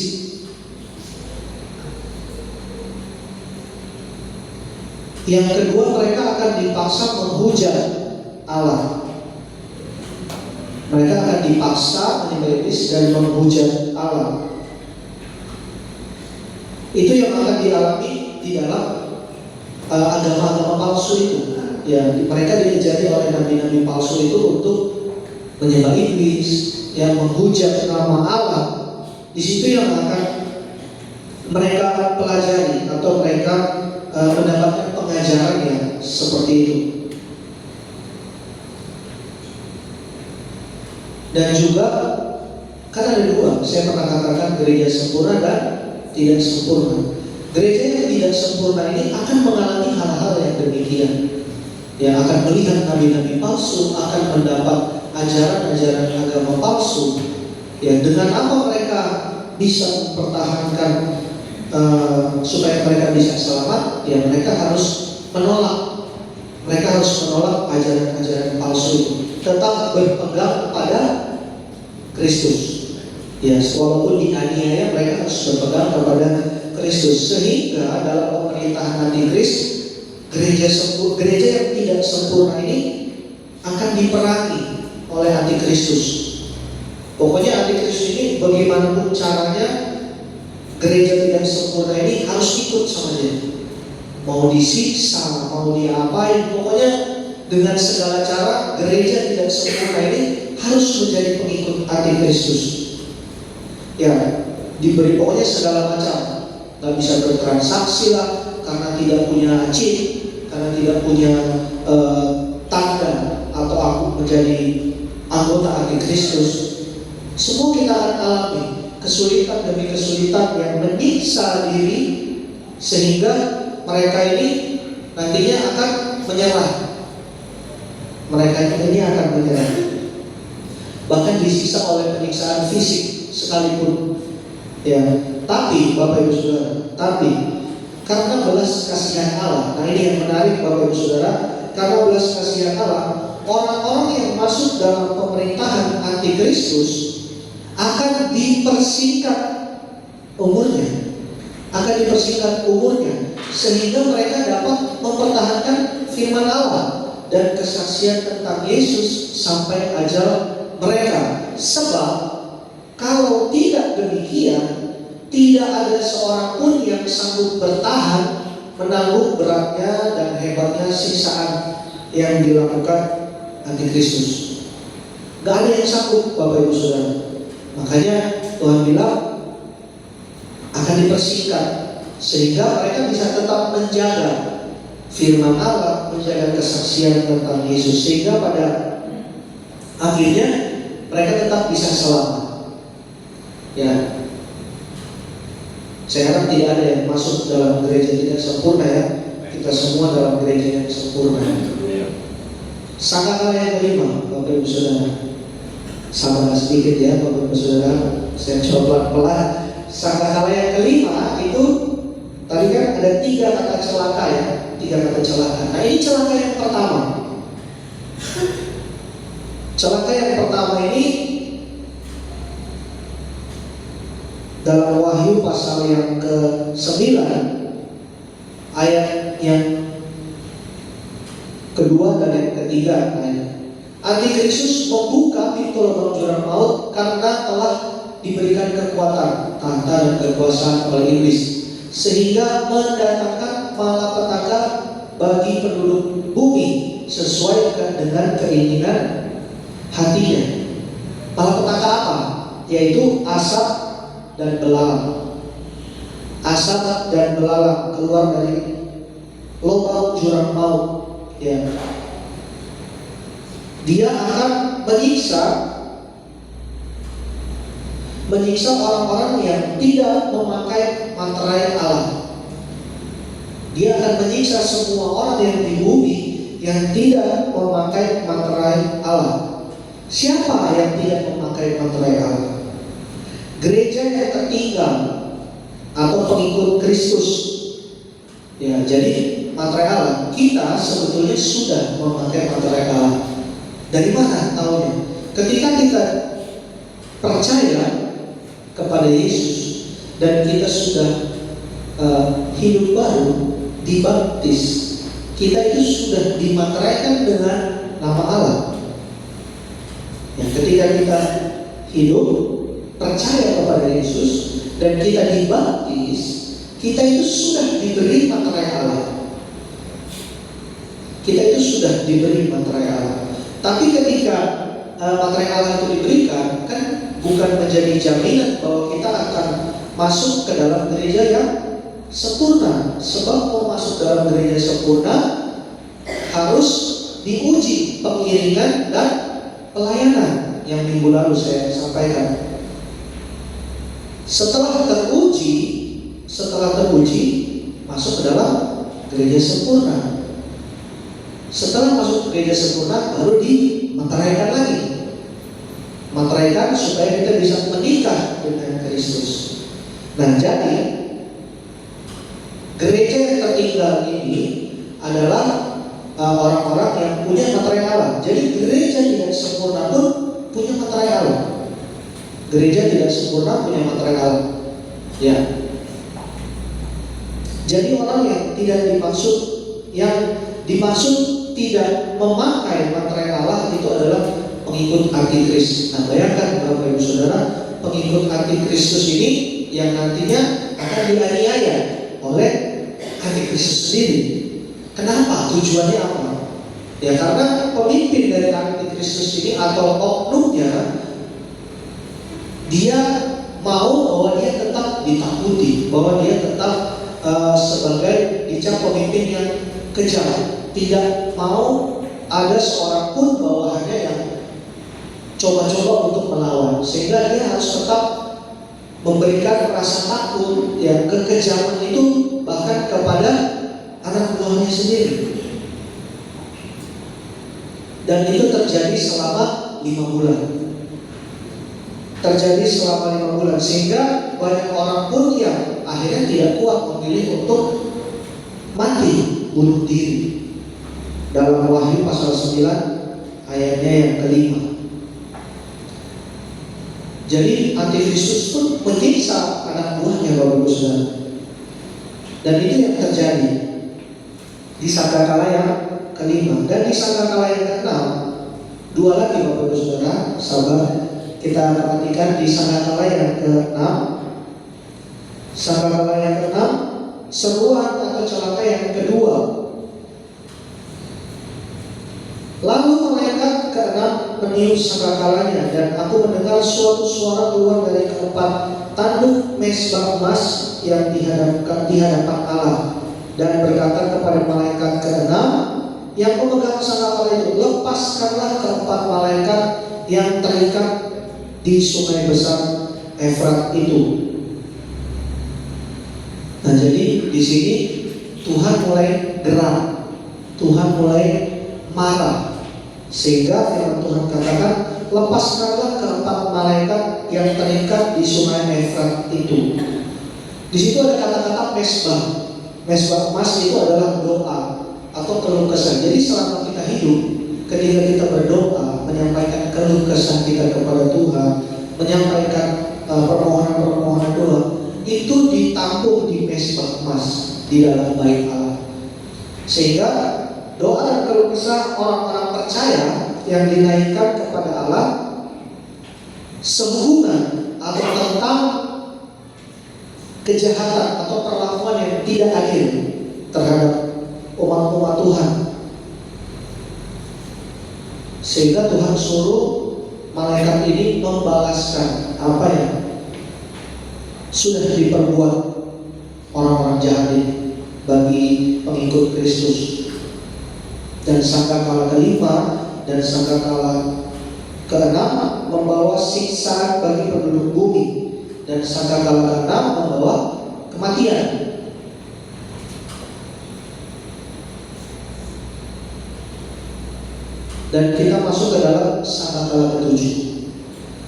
Yang kedua, mereka akan dipaksa menghujat Allah. Mereka akan dipaksa menyembah iblis dan menghujat Allah. Itu yang akan dialami di dalam agama-agama palsu itu. Ya, mereka diajari oleh nabi-nabi palsu itu untuk menyembah iblis, yang menghujat nama Allah. Di situ yang akan mereka pelajari atau mereka mendapatkan pengajaran yang seperti itu. Dan juga kan ada dua, saya pernah katakan gereja sempurna dan tidak sempurna. Gereja yang tidak sempurna ini akan mengalami hal-hal yang demikian. Ya, akan melihat nabi-nabi palsu, akan mendapat ajaran-ajaran agama palsu. Ya, dengan apa mereka bisa mempertahankan supaya mereka bisa selamat? Ya, mereka harus menolak. Mereka harus menolak ajaran-ajaran palsu itu. Tetap berpegang pada Kristus. Ya, walaupun dianiaya, mereka harus berpegang kepada Kristus. Sehingga dalam pemerintahan antikris, gereja yang tidak sempurna ini akan diperangi oleh antikristus. Pokoknya antikristus ini bagaimanapun caranya, gereja tidak sempurna ini harus ikut sama dia. Mau disiksa, mau diapain, pokoknya dengan segala cara gereja tidak sempurna ini harus menjadi pengikut antikristus. Ya, diberi pokoknya segala macam. Gak bisa bertransaksi lah, karena tidak punya chip, karena tidak punya tanda, atau aku menjadi anggota antikristus. Semua kita akan alami kesulitan demi kesulitan yang menyiksa diri, sehingga mereka ini nantinya akan menyerah. Mereka ini akan menyerah, bahkan disiksa oleh penyiksaan fisik sekalipun. Ya, tapi Bapak Ibu Saudara, tapi karena belas kasihan Allah, nah ini yang menarik Bapak Ibu Saudara, karena belas kasihan Allah, orang-orang yang masuk dalam pemerintahan antikristus akan dipersingkat umurnya, sehingga mereka dapat mempertahankan firman Allah dan kesaksian tentang Yesus sampai ajal mereka. Sebab kalau tidak demikian, tidak ada seorang pun yang sanggup bertahan menanggung beratnya dan hebatnya siksaan yang dilakukan antikristus. Gak ada yang sanggup, Bapak Ibu Saudara. Makanya Tuhan bilang akan dipersingkat, sehingga mereka bisa tetap menjaga firman Allah, menjaga kesaksian tentang Yesus, sehingga pada akhirnya mereka tetap bisa selamat. Ya, saya harap tidak ada yang masuk dalam gereja tidak sempurna ya. Kita semua dalam gereja yang sempurna. Sangkakala yang kelima, Bapak Ibu Saudara. Sabar sedikit ya Bapak Ibu Saudara, saya coba pelan. Sangkakala yang kelima itu tadi kan ada 3 kata celaka ya, 3 kata celaka. Nah ini celaka yang pertama. Celaka yang pertama ini dalam Wahyu pasal yang ke-9 ayat yang kedua dan yang ketiga. Antikristus membuka pintu lubang jurang maut karena telah diberikan kekuatan, tahta dan kekuasaan oleh iblis, sehingga mendatangkan malapetaka bagi penduduk bumi sesuai dengan keinginan hatinya. Malapetaka apa? Yaitu asap dan belalang. asap dan belalang keluar dari lubang jurang maut. Ya. Dia akan menyiksa orang-orang yang tidak memakai materai Allah. Dia akan menyiksa semua orang yang di bumi yang tidak memakai materai Allah. Siapa yang tidak memakai materai Allah? Gereja yang tertinggal atau pengikut Kristus. Ya, jadi materai Allah, kita sebetulnya sudah memakai materai Allah. Dari mana tahunya? Ketika kita percaya kepada Yesus dan kita sudah hidup baru, dibaptis, kita itu sudah dimateraikan dengan nama Allah. Ya, ketika kita hidup percaya kepada Yesus dan kita dibaptis, kita itu sudah diberi materai Allah. Kita itu sudah diberi materai Allah. Tapi ketika materai Allah itu diberikan, kan bukan menjadi jaminan bahwa kita akan masuk ke dalam gereja yang sempurna. Sebab mau masuk dalam gereja sempurna harus diuji pengiringan dan pelayanan yang minggu lalu saya sampaikan. Setelah teruji masuk ke dalam gereja sempurna. Setelah masuk ke gereja sempurna baru dimateraikan lagi. Materaikan supaya kita bisa menikah dengan Kristus. Nah, jadi gereja yang tertinggal ini adalah orang-orang yang punya materai Allah. Jadi gereja tidak sempurna pun punya materai Allah. Gereja tidak sempurna punya materai Allah. Ya. Jadi orang yang dimaksud tidak memakai materai Allah itu adalah pengikut antikris. Nah, bayangkan Bapak Ibu Saudara, pengikut antikristus ini yang nantinya akan dianiaya oleh antikristus sendiri. Kenapa? Tujuannya apa? Ya karena pemimpin dari antikristus ini atau oknumnya, dia mau bahwa dia tetap ditakuti, bahwa dia tetap sebagai dicap pemimpin yang kejam. Tidak mau ada seorang pun bawahannya yang coba-coba untuk melawan, sehingga dia harus tetap memberikan rasa takut yang kekejaman itu bahkan kepada anak buahnya sendiri. Dan itu terjadi selama 5 bulan. Sehingga banyak orang pun yang akhirnya tidak kuat memilih untuk mati, bunuh diri. Dalam Wahyu pasal 9 ayatnya yang kelima. Jadi antikristus pun menyiksa anak buahnya, Bapak Ibu Saudara. Dan itu yang terjadi di sangkakala yang kelima. Dan di sangkakala yang keenam, 2 lagi Bapak Ibu Saudara, sabar. Kita perhatikan di sangkakala yang keenam. Sangkakala yang keenam, seruan atau celaka yang kedua. Lalu malaikat keenam meniup sangkakalanya, dan aku mendengar suatu suara keluar dari keempat tanduk mezbah emas yang dihadapan Allah, dan berkata kepada malaikat keenam yang memegang sangkakala itu, lepaskanlah keempat malaikat yang terikat di sungai besar Efrat itu. Nah, jadi di sini Tuhan mulai geram, Tuhan mulai marah. Sehingga firman Tuhan katakan, lepaskanlah keempat malaikat yang terikat di sungai Efrat itu. Di situ ada kata-kata mezbah. Mezbah emas itu adalah doa atau keluh kesah. Jadi selama kita hidup, ketika kita berdoa, menyampaikan keluh kesah kita kepada Tuhan, menyampaikan permohonan-permohonan doa, itu ditampung di mezbah emas di dalam bait Allah. Sehingga doa dan keluh kesah orang-orang percaya yang dinaikkan kepada Allah sehubungan atau tentang kejahatan atau perlakuan yang tidak adil terhadap umat-umat Tuhan. Sehingga Tuhan suruh malaikat ini membalaskan apa yang sudah diperbuat orang-orang jahat ini bagi pengikut Kristus. Dan sangkakala kelima dan sangkakala keenam membawa siksaan bagi penduduk bumi, dan sangkakala keenam membawa kematian. Dan kita masuk ke dalam sangkakala ketujuh.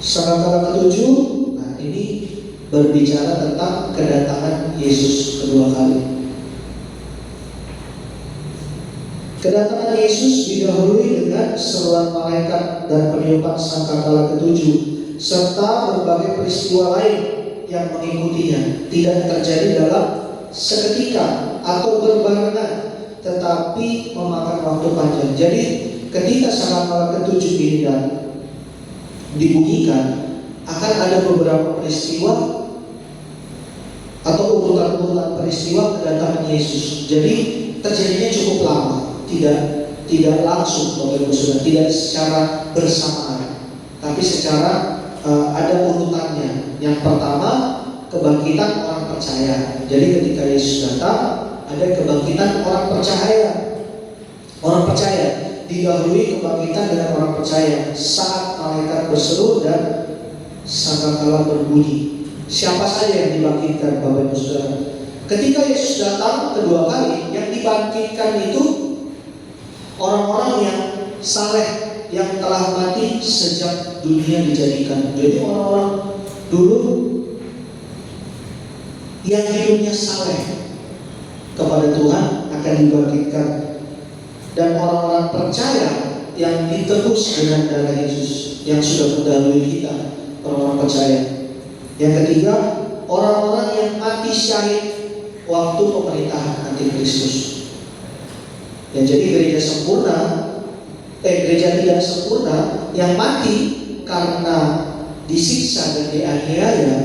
Sangkakala ketujuh, nah ini berbicara tentang kedatangan Yesus kedua kali. Kedatangan Yesus didahului dengan seruan malaikat dan peniupan sangkakala ketujuh, serta berbagai peristiwa lain yang mengikutinya. Tidak terjadi dalam seketika atau berbarengan, tetapi memakan waktu panjang. Jadi ketika sangkakala ketujuh ini dibunyikan, akan ada beberapa peristiwa atau urutan-urutan peristiwa kedatangan Yesus. Jadi terjadinya cukup lama, tidak langsung, Bapak Ibu Saudara, tidak secara bersamaan, tapi secara ada urutannya. Yang pertama, kebangkitan orang percaya. Jadi ketika Yesus datang, ada kebangkitan orang percaya. Orang percaya didahului kebangkitan dengan orang percaya saat malaikat berseru dan sangkakala berbunyi. Siapa saja yang dibangkitkan, Bapak Ibu Saudara? Ketika Yesus datang kedua kali, yang dibangkitkan itu orang-orang yang saleh, yang telah mati sejak dunia dijadikan. Jadi orang-orang dulu yang hidupnya saleh kepada Tuhan akan dibangkitkan, dan orang-orang percaya yang ditebus dengan darah Yesus yang sudah mendahului kita, orang-orang percaya. Yang ketiga, orang-orang yang mati syahid waktu pemerintahan Antikristus. Ya, jadi gereja sempurna, gereja tidak sempurna yang mati karena disiksa dan dianiaya,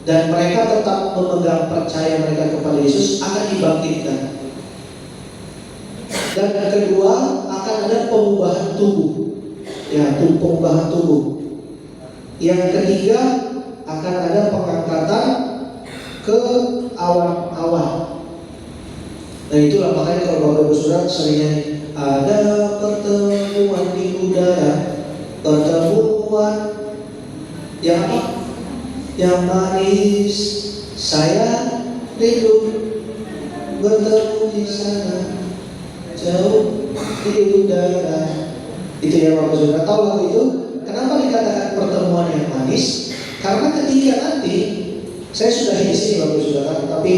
dan mereka tetap memegang percaya mereka kepada Yesus, akan dibangkitkan. Dan yang kedua, akan ada perubahan tubuh. Ya, perubahan tubuh. Yang ketiga, akan ada pengangkatan ke awan-awan. Nah itulah makanya kalau Bapak Ibu Saudara seringnya ada pertemuan di udara, pertemuan yang apa? Yang manis, saya rindu bertemu di sana, jauh di udara. Itu ya Bapak Saudara. Tahu lagu itu? Kenapa dikatakan pertemuan yang manis? Karena ketika nanti, saya sudah di sini Bapak Saudara, tapi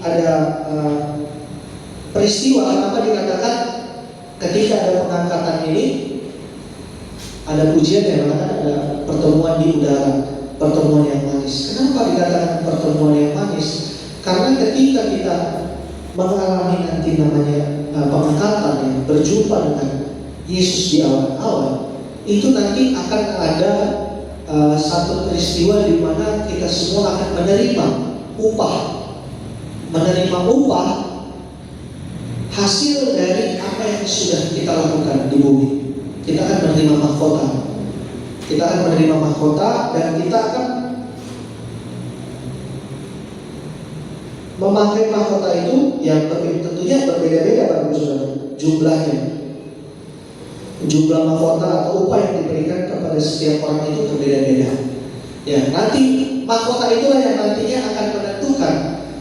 ada peristiwa kenapa dikatakan ketika ada pengangkatan ini, ada pujian yang mengatakan ada pertemuan di udara, pertemuan yang manis. Kenapa dikatakan pertemuan yang manis? Karena ketika kita mengalami nanti namanya pengangkatan, yang berjumpa dengan Yesus di awan-awan, itu nanti akan ada satu peristiwa di mana kita semua akan menerima upah, hasil dari apa yang sudah kita lakukan di bumi. Kita akan menerima mahkota. Kita akan menerima mahkota, dan kita akan memakai mahkota itu yang tentunya berbeda-beda Bapak Saudara, jumlahnya. Jumlah mahkota atau upah yang diberikan kepada setiap orang itu berbeda-beda. Ya, nanti mahkota itulah yang nantinya akan menentukan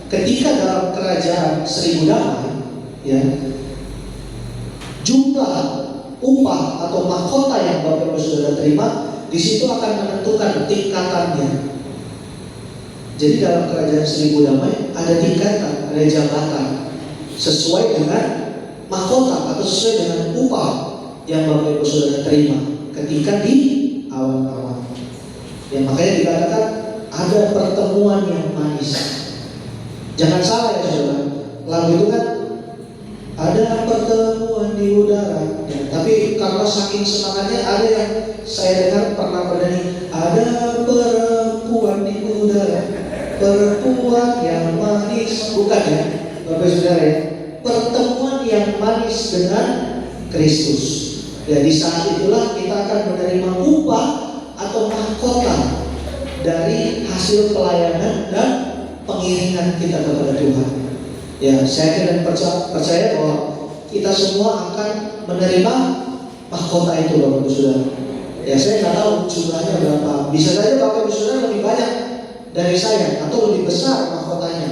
ketika dalam kerajaan 1000 damai, ya, jumlah upah atau mahkota yang Bapak Ibu Saudara terima, di situ akan menentukan tingkatannya. Jadi dalam kerajaan 1000 damai ada tingkatan, ada jabatan sesuai dengan mahkota atau sesuai dengan upah yang Bapak Ibu Saudara terima ketika di awan-awan. Ya, makanya dikatakan ada pertemuan yang manis. Jangan salah ya saudara, lagu itu kan ada pertemuan di udara, ya, tapi karena saking semangatnya ada yang saya dengar pernah bernyanyi, ada perempuan di udara, perempuan yang manis. Bukan ya Bapak Saudara ya, pertemuan yang manis dengan Kristus. Ya, di saat itulah kita akan menerima upah atau mahkota dari hasil pelayanan dan pengiringan kita kepada Tuhan. Ya, saya kira percaya bahwa kita semua akan menerima mahkota itu, Bapak Ibu Saudara. Ya, saya nggak tahu jumlahnya berapa. Bisa saja Bapak Ibu Saudara lebih banyak dari saya atau lebih besar mahkotanya.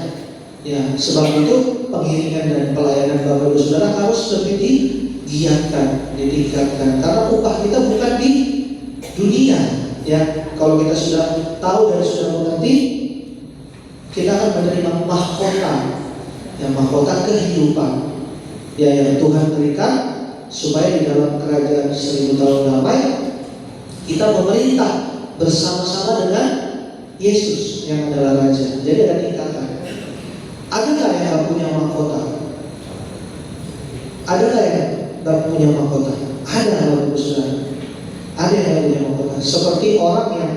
Ya, sebab itu pengiringan dan pelayanan Bapak Ibu Saudara harus lebih digiatkan, ditingkatkan. Karena upah kita bukan di dunia. Ya, kalau kita sudah tahu dan sudah mengerti, kita akan menerima mahkota, ya, mahkota kehidupan, ya, yang Tuhan berikan supaya di dalam kerajaan 1000 tahun damai kita memerintah bersama-sama dengan Yesus yang adalah Raja. Jadi ada tingkatan. Adakah yang gak punya mahkota? Adakah yang gak punya mahkota? Ada, Bapak Ibu Saudara. Ada yang gak punya mahkota. Seperti orang yang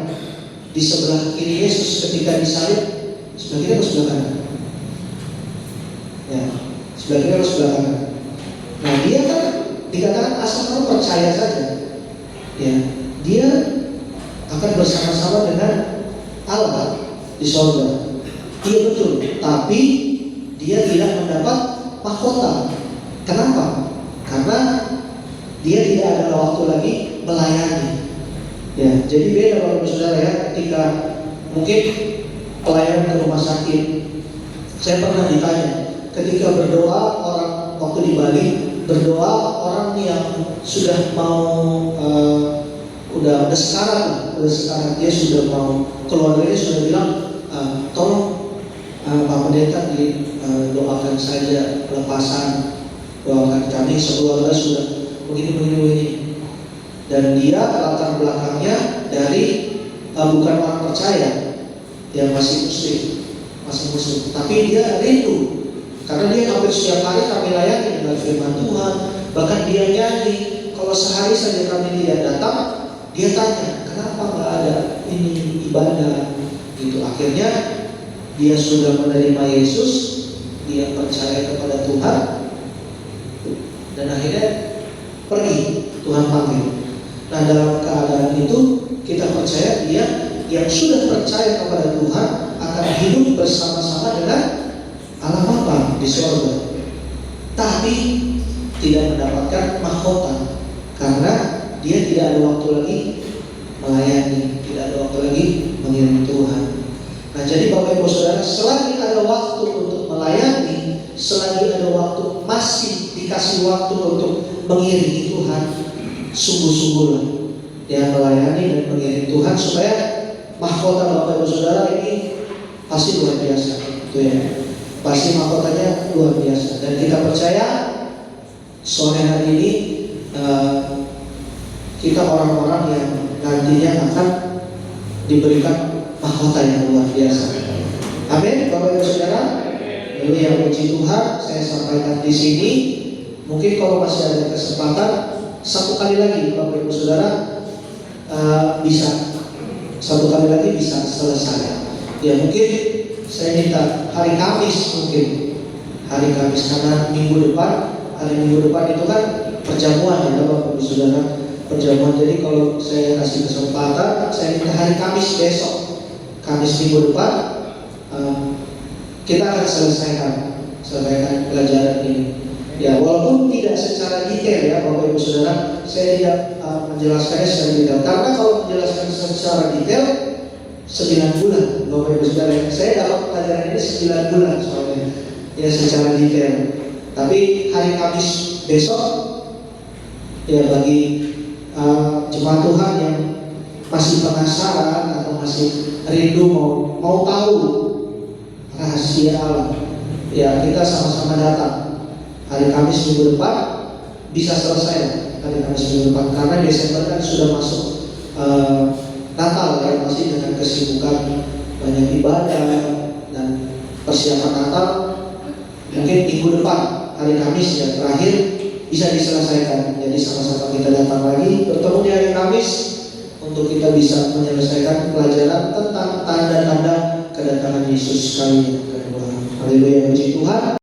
di sebelah kiri Yesus ketika disalib, sebelah kiri atau sebelah kanan? Ya, sebelah kiri atau sebelah kanan? Nah, dia kan dikatakan asal kamu percaya saja, ya, dia akan bersama-sama dengan Allah di sorga. Iya betul, tapi dia tidak mendapat mahkota. Kenapa? Karena dia tidak ada waktu lagi melayani. Ya, jadi beda Bapak Ibu Saudara ya, ketika mungkin pelayanan ke rumah sakit. Saya pernah ditanya, ketika berdoa orang waktu di Bali, berdoa orang yang sudah mau udah sekarat, dia sudah mau, keluarganya sudah bilang, tolong Pak Pendeta doakan saja pelepasan, doakan kami sekeluarga sudah begini. Dan dia latar belakangnya dari bukan orang percaya, dia masih muslim, tapi dia rindu karena dia hampir setiap hari kami layani dengan firman Tuhan. Bahkan dia nyanyi, kalau sehari saja kami tidak datang, dia tanya, kenapa nggak ada ini ibadah? Gitu. Akhirnya dia sudah menerima Yesus, dia percaya kepada Tuhan, dan akhirnya pergi, Tuhan panggil. Nah, dalam keadaan itu kita percaya dia yang sudah percaya kepada Tuhan akan hidup bersama-sama dengan Allah Bapa di surga, tapi tidak mendapatkan mahkota karena dia tidak ada waktu lagi melayani, tidak ada waktu lagi mengiring Tuhan. Nah, jadi Bapak Ibu Saudara, selagi ada waktu untuk melayani, selagi ada waktu, masih dikasih waktu untuk mengiringi Tuhan, sungguh-sungguhlah ya melayani dan mengiringi Tuhan supaya mahkota Bapak Ibu Saudara ini pasti luar biasa, itu ya. Pasti mahkotanya luar biasa. Dan kita percaya sore hari ini kita orang-orang yang nantinya akan diberikan mahkota yang luar biasa. Amin, Bapak Ibu Saudara. Lalu yang puji Tuhan, saya sampaikan di sini. Mungkin kalau masih ada kesempatan, satu kali lagi Bapak Ibu Saudara bisa satu kali lagi bisa selesai. Ya mungkin saya minta hari Kamis, mungkin hari Kamis, karena hari Minggu depan itu kan perjamuan ya Bapak Ibu Saudara, perjamuan. Jadi kalau saya kasih kesempatan, saya minta hari Kamis besok, Kamis minggu depan, kita akan selesaikan pelajaran ini. Ya, walaupun tidak secara detail ya Bapak Ibu Saudara, saya tidak menjelaskannya secara detail. Karena kalau menjelaskan secara detail 9 bulan Bapak Ibu Saudara. Saya dapat pelajaran ini 9 bulan soalnya, ya secara detail. Tapi hari Kamis besok, ya bagi jemaat Tuhan yang masih penasaran atau masih rindu mau tahu rahasia Allah, ya kita sama-sama datang hari Kamis minggu depan, bisa selesai hari Kamis minggu depan, karena Desember kan sudah masuk Natal ya, masih dengan kesibukan banyak ibadah dan persiapan Natal. Mungkin minggu depan hari Kamis yang terakhir bisa diselesaikan. Jadi sama-sama kita datang lagi bertemu di hari Kamis untuk kita bisa menyelesaikan pelajaran tentang tanda-tanda kedatangan Yesus kali yang kedua. Haleluya, puji Tuhan.